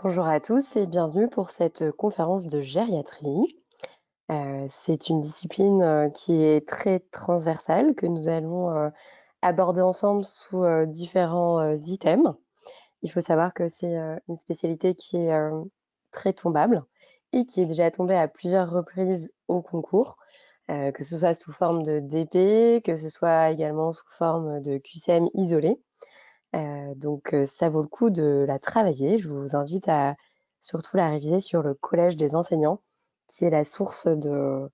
Bonjour à tous et bienvenue pour cette conférence de gériatrie. C'est une discipline, qui est très transversale, que nous allons, aborder ensemble sous, différents, items. Il faut savoir que c'est, une spécialité qui est, très tombable et qui est déjà tombée à plusieurs reprises au concours, que ce soit sous forme de DP, que ce soit également sous forme de QCM isolé. Donc ça vaut le coup de la travailler. Je vous invite à surtout la réviser sur le collège des enseignants, qui est la source de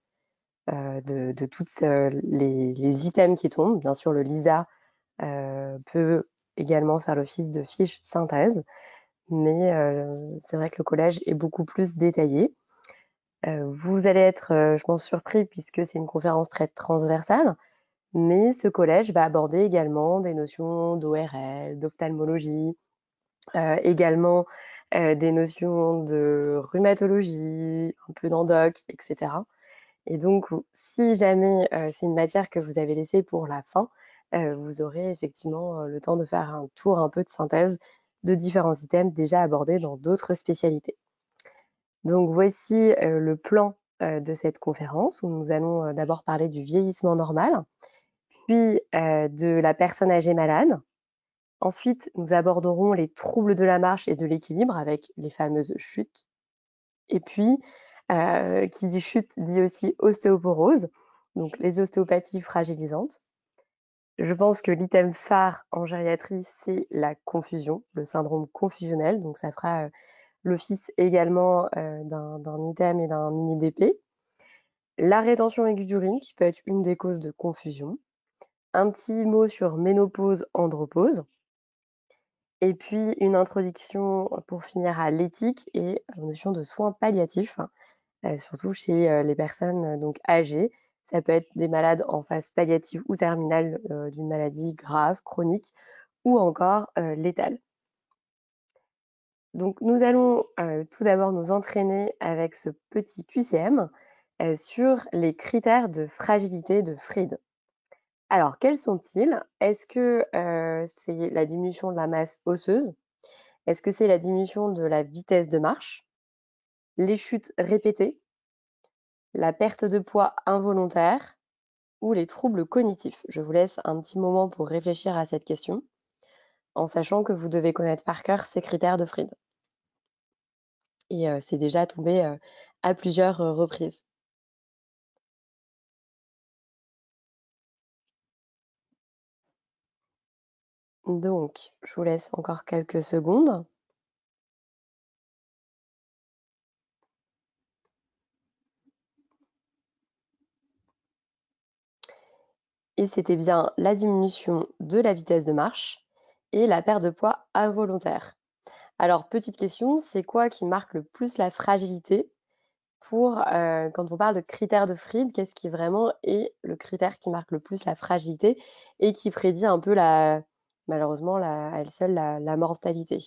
toutes, les items qui tombent. Bien sûr, le LISA, peut également faire l'office de fiche synthèse, mais c'est vrai que le collège est beaucoup plus détaillé. Vous allez être, je pense surpris puisque c'est une conférence très transversale, mais ce collège va aborder également des notions d'ORL, d'ophtalmologie, également, des notions de rhumatologie, un peu d'endoc et cetera et donc si jamais, c'est une matière que vous avez laissée pour la fin, vous aurez effectivement, le temps de faire un tour un peu de synthèse de différents items déjà abordés dans d'autres spécialités. Donc voici, le plan, de cette conférence où nous allons, d'abord parler du vieillissement normal, puis, de la personne âgée malade. Ensuite, nous aborderons les troubles de la marche et de l'équilibre avec les fameuses chutes. Et puis, qui dit chute dit aussi ostéoporose, donc les ostéopathies fragilisantes. Je pense que l'item phare en gériatrie, c'est la confusion, le syndrome confusionnel. Donc ça fera, l'office également, d'un item et d'un mini DP. La rétention aiguë d'urine qui peut être une des causes de confusion. Un petit mot sur ménopause, andropause. Et puis une introduction pour finir à l'éthique et la notion de soins palliatifs, surtout chez, les personnes, donc âgées. Ça peut être des malades en phase palliative ou terminale, d'une maladie grave, chronique ou encore, létale. Donc nous allons, tout d'abord nous entraîner avec ce petit QCM, sur les critères de fragilité de Fried. Alors quels sont-ils? Est-ce que, c'est la diminution de la masse osseuse? Est-ce que c'est la diminution de la vitesse de marche? Les chutes répétées? La perte de poids involontaire? Ou les troubles cognitifs? Je vous laisse un petit moment pour réfléchir à cette question, en sachant que vous devez connaître par cœur ces critères de Fried et c'est déjà tombé, à plusieurs, reprises. Donc je vous laisse encore quelques secondes et c'était bien la diminution de la vitesse de marche et la perte de poids involontaire. Alors petite question, c'est quoi qui marque le plus la fragilité pour, quand on parle de critères de Fried, qu'est-ce qui vraiment est le critère qui marque le plus la fragilité et qui prédit un peu la malheureusement la à elle seule la mortalité?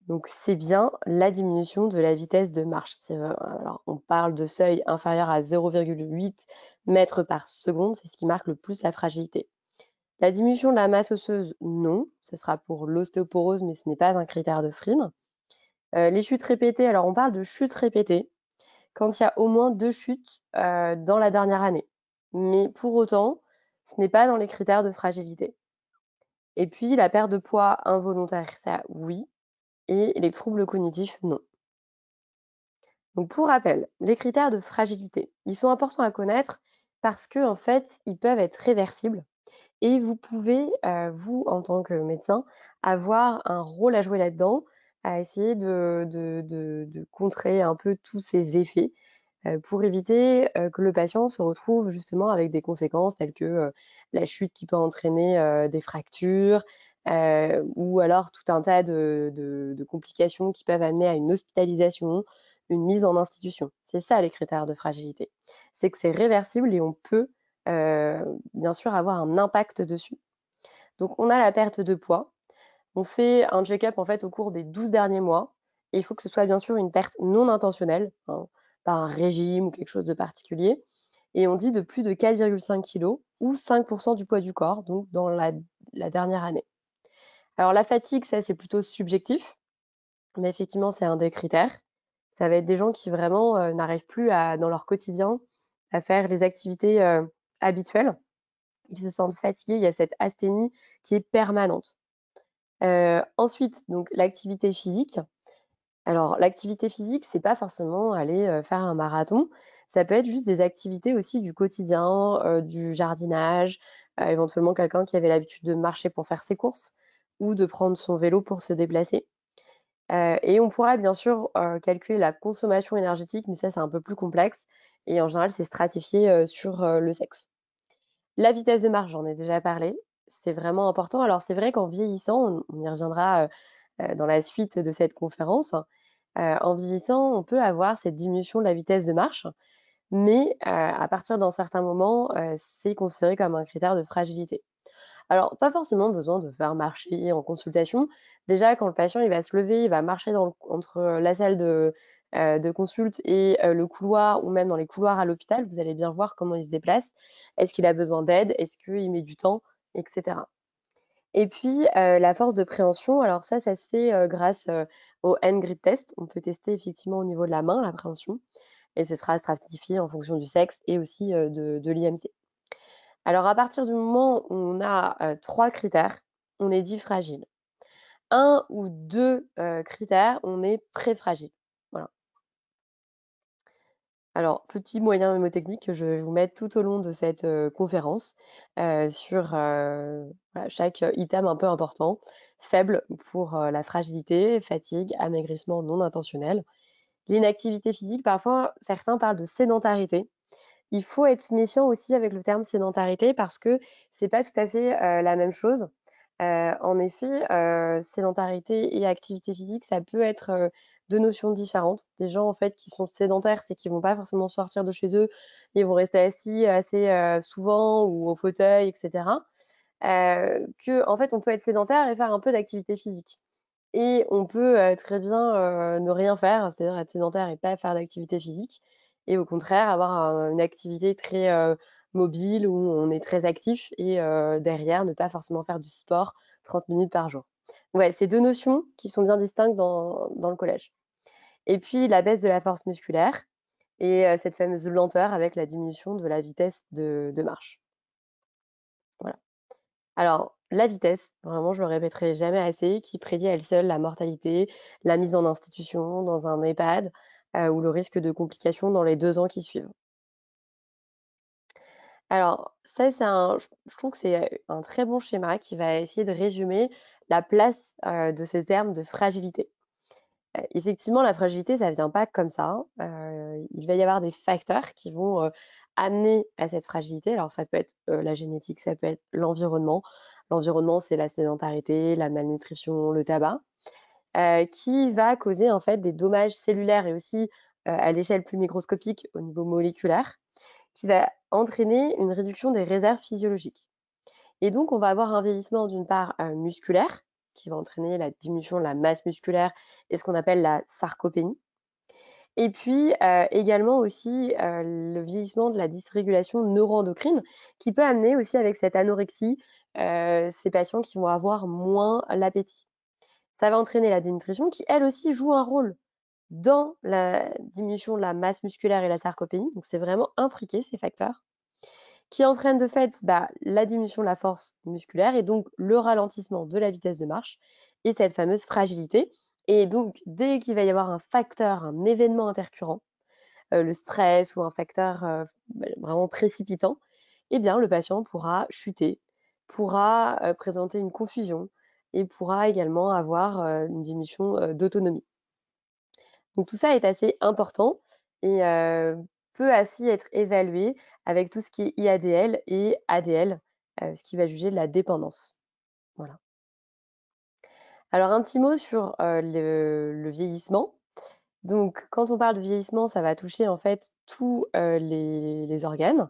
Donc c'est bien la diminution de la vitesse de marche. Alors on parle de seuil inférieur à 0,8 mètres par seconde, c'est ce qui marque le plus la fragilité. La diminution de la masse osseuse, non, ce sera pour l'ostéoporose, mais ce n'est pas un critère de Fried. Les chutes répétées, alors on parle de chutes répétées quand il y a au moins 2 chutes, dans la dernière année. Mais pour autant, ce n'est pas dans les critères de fragilité. Et puis la perte de poids involontaire, ça oui, et les troubles cognitifs, non. Donc pour rappel, les critères de fragilité, ils sont importants à connaître parce qu'en fait, ils peuvent être réversibles et vous pouvez, vous, en tant que médecin, avoir un rôle à jouer là-dedans, à essayer de contrer un peu tous ces effets, pour éviter, que le patient se retrouve justement avec des conséquences telles que, la chute qui peut entraîner, des fractures, ou alors tout un tas de complications qui peuvent amener à une hospitalisation, une mise en institution. C'est ça les critères de fragilité. C'est que c'est réversible et on peut, bien sûr avoir un impact dessus. Donc on a la perte de poids. On fait un check-up en fait au cours des 12 derniers mois et il faut que ce soit bien sûr une perte non intentionnelle, hein, pas un régime ou quelque chose de particulier et on dit de plus de 4,5 kilogrammes ou 5 du poids du corps, donc dans la dernière année. Alors la fatigue, ça, c'est plutôt subjectif, mais effectivement, c'est un des critères. Ça va être des gens qui vraiment, n'arrivent plus à dans leur quotidien, à faire les activités, habituelles. Ils se sentent fatigués, il y a cette asthénie qui est permanente. Ensuite, donc l'activité physique. Alors l'activité physique, c'est pas forcément aller, faire un marathon. Ça peut être juste des activités aussi du quotidien, du jardinage, éventuellement quelqu'un qui avait l'habitude de marcher pour faire ses courses ou de prendre son vélo pour se déplacer. Et on pourra bien sûr, calculer la consommation énergétique, mais ça, c'est un peu plus complexe et en général, c'est stratifié, sur, le sexe. La vitesse de marche, j'en ai déjà parlé, c'est vraiment important. Alors c'est vrai qu'en vieillissant, on y reviendra, dans la suite de cette conférence, en vieillissant, on peut avoir cette diminution de la vitesse de marche, mais à partir d'un certain moment, c'est considéré comme un critère de fragilité. Alors, pas forcément besoin de faire marcher en consultation. Déjà, quand le patient il va se lever, il va marcher entre la salle de consulte et le couloir ou même dans les couloirs à l'hôpital, vous allez bien voir comment il se déplace. Est-ce qu'il a besoin d'aide? Est-ce qu'il met du temps? Etc. Et puis, la force de préhension, alors ça se fait, grâce, au hand grip test. On peut tester effectivement au niveau de la main, la préhension et ce sera stratifié en fonction du sexe et aussi, de l'IMC. Alors à partir du moment où on a, 3 critères, on est dit fragile. Un ou 2 critères, on est préfragile. Voilà. Alors petit moyen mnémotechnique que je vais vous mettre tout au long de cette, conférence, sur, voilà, chaque item un peu important. Faible pour, la fragilité, fatigue, amaigrissement non intentionnel. L'inactivité physique, parfois certains parlent de sédentarité. Il faut être méfiant aussi avec le terme sédentarité parce que c'est pas tout à fait, la même chose. En effet, sédentarité et activité physique, ça peut être, 2 notions différentes. Des gens, en fait, qui sont sédentaires, c'est qu'ils vont pas forcément sortir de chez eux. Ils vont rester assis assez, souvent ou au fauteuil et cetera. En fait, on peut être sédentaire et faire un peu d'activité physique et on peut, très bien, ne rien faire, c'est-à-dire être sédentaire et pas faire d'activité physique et au contraire avoir une activité très, mobile où on est très actif et derrière ne pas forcément faire du sport 30 minutes par jour. Ouais, c'est 2 notions qui sont bien distinctes dans le collège et puis la baisse de la force musculaire et cette fameuse lenteur avec la diminution de la vitesse de marche. Voilà. Alors, la vitesse, vraiment, je le répéterai jamais assez, qui prédit à elle seule la mortalité, la mise en institution, dans un EHPAD, ou le risque de complications dans les 2 ans qui suivent. Alors, ça, je trouve que c'est un très bon schéma qui va essayer de résumer la place, de ce terme de fragilité. Effectivement, la fragilité, ça vient pas comme ça, hein. Il va y avoir des facteurs qui vont, amener à cette fragilité. Alors ça peut être, la génétique, ça peut être l'environnement. L'environnement, c'est la sédentarité, la malnutrition, le tabac, qui va causer en fait des dommages cellulaires et aussi, à l'échelle plus microscopique au niveau moléculaire, qui va entraîner une réduction des réserves physiologiques. Et donc, on va avoir un vieillissement d'une part, musculaire, qui va entraîner la diminution de la masse musculaire et ce qu'on appelle la sarcopénie. Et puis, également aussi, le vieillissement de la dysrégulation neuroendocrine qui peut amener aussi avec cette anorexie, ces patients qui vont avoir moins l'appétit. Ça va entraîner la dénutrition qui, elle aussi, joue un rôle dans la diminution de la masse musculaire et la sarcopénie. Donc c'est vraiment intriqué ces facteurs qui entraîne de fait, bah, la diminution de la force musculaire et donc le ralentissement de la vitesse de marche et cette fameuse fragilité. Et donc, dès qu'il va y avoir un facteur, un événement intercurrent, le stress ou un facteur vraiment précipitant, eh bien, le patient pourra chuter, pourra présenter une confusion et pourra également avoir une diminution d'autonomie. Donc tout ça est assez important et peut ainsi être évalué avec tout ce qui est IADL et ADL, ce qui va juger de la dépendance. Voilà. Alors un petit mot sur, le vieillissement. Donc quand on parle de vieillissement, ça va toucher en fait tous, les organes.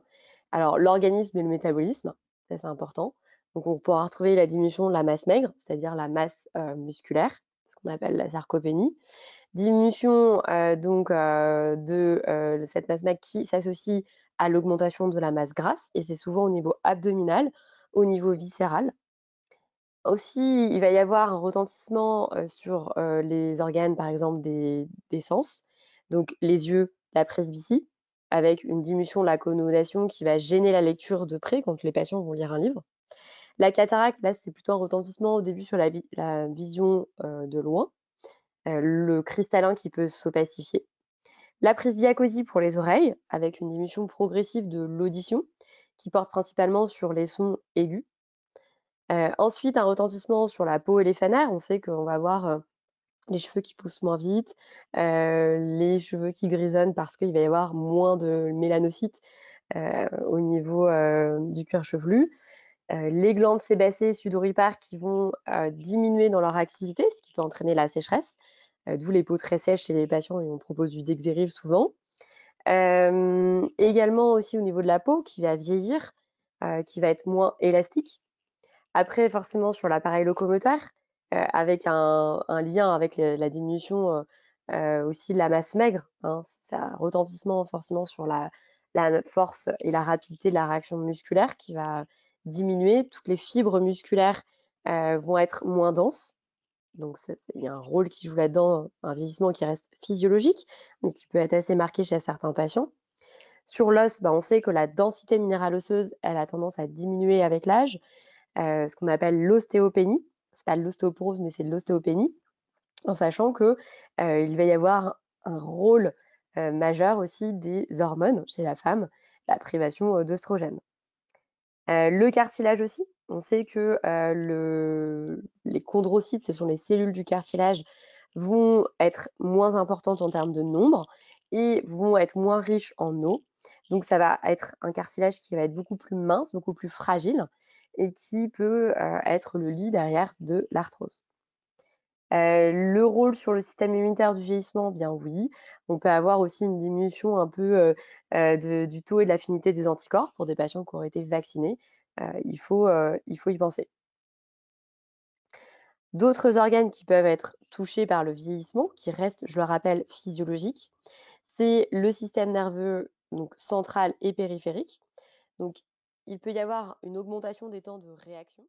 Alors l'organisme et le métabolisme, ça c'est important. Donc on pourra retrouver la diminution de la masse maigre, c'est-à-dire la masse, musculaire, ce qu'on appelle la sarcopénie. Diminution, de cette masse maigre qui s'associe à l'augmentation de la masse grasse et c'est souvent au niveau abdominal, au niveau viscéral. Aussi, il va y avoir un retentissement, sur, les organes, par exemple, des sens, donc les yeux, la presbytie, avec une diminution de la connotation qui va gêner la lecture de près quand les patients vont lire un livre. La cataracte, là, c'est plutôt un retentissement au début sur la vision, de loin, le cristallin qui peut s'opacifier. La presbyacosie pour les oreilles, avec une diminution progressive de l'audition, qui porte principalement sur les sons aigus. Ensuite, un retentissement sur la peau et les fanères. On sait qu'on va avoir, les cheveux qui poussent moins vite, les cheveux qui grisonnent parce qu'il va y avoir moins de mélanocytes, au niveau, du cuir chevelu. Les glandes sébacées sudoripares qui vont, diminuer dans leur activité, ce qui peut entraîner la sécheresse, d'où les peaux très sèches chez les patients et on propose du Dexéryl souvent. Également aussi au niveau de la peau qui va vieillir, qui va être moins élastique. Après forcément sur l'appareil locomoteur, avec un lien avec la diminution, aussi de la masse maigre, hein. Ça a un retentissement forcément sur la force et la rapidité de la réaction musculaire qui va diminuer. Toutes les fibres musculaires, vont être moins denses. Donc ça c'est il y a un rôle qui joue là-dedans, un vieillissement qui reste physiologique, mais qui peut être assez marqué chez certains patients. Sur l'os, bah, on sait que la densité minérale osseuse, elle a tendance à diminuer avec l'âge, ce qu'on appelle l'ostéopénie. C'est pas de l'ostéoporose, mais c'est de l'ostéopénie, en sachant que, il va y avoir un rôle, majeur aussi des hormones chez la femme, la privation, d'œstrogènes. Le cartilage aussi, on sait que, les chondrocytes, ce sont les cellules du cartilage, vont être moins importantes en termes de nombre et vont être moins riches en eau. Donc ça va être un cartilage qui va être beaucoup plus mince, beaucoup plus fragile et qui peut, être le lit derrière de l'arthrose. Le rôle sur le système immunitaire du vieillissement, bien oui. On peut avoir aussi une diminution un peu, du taux et de l'affinité des anticorps pour des patients qui auraient été vaccinés. Il faut y penser. D'autres organes qui peuvent être touchés par le vieillissement, qui restent, je le rappelle, physiologiques, c'est le système nerveux, donc central et périphérique. Donc il peut y avoir une augmentation des temps de réaction.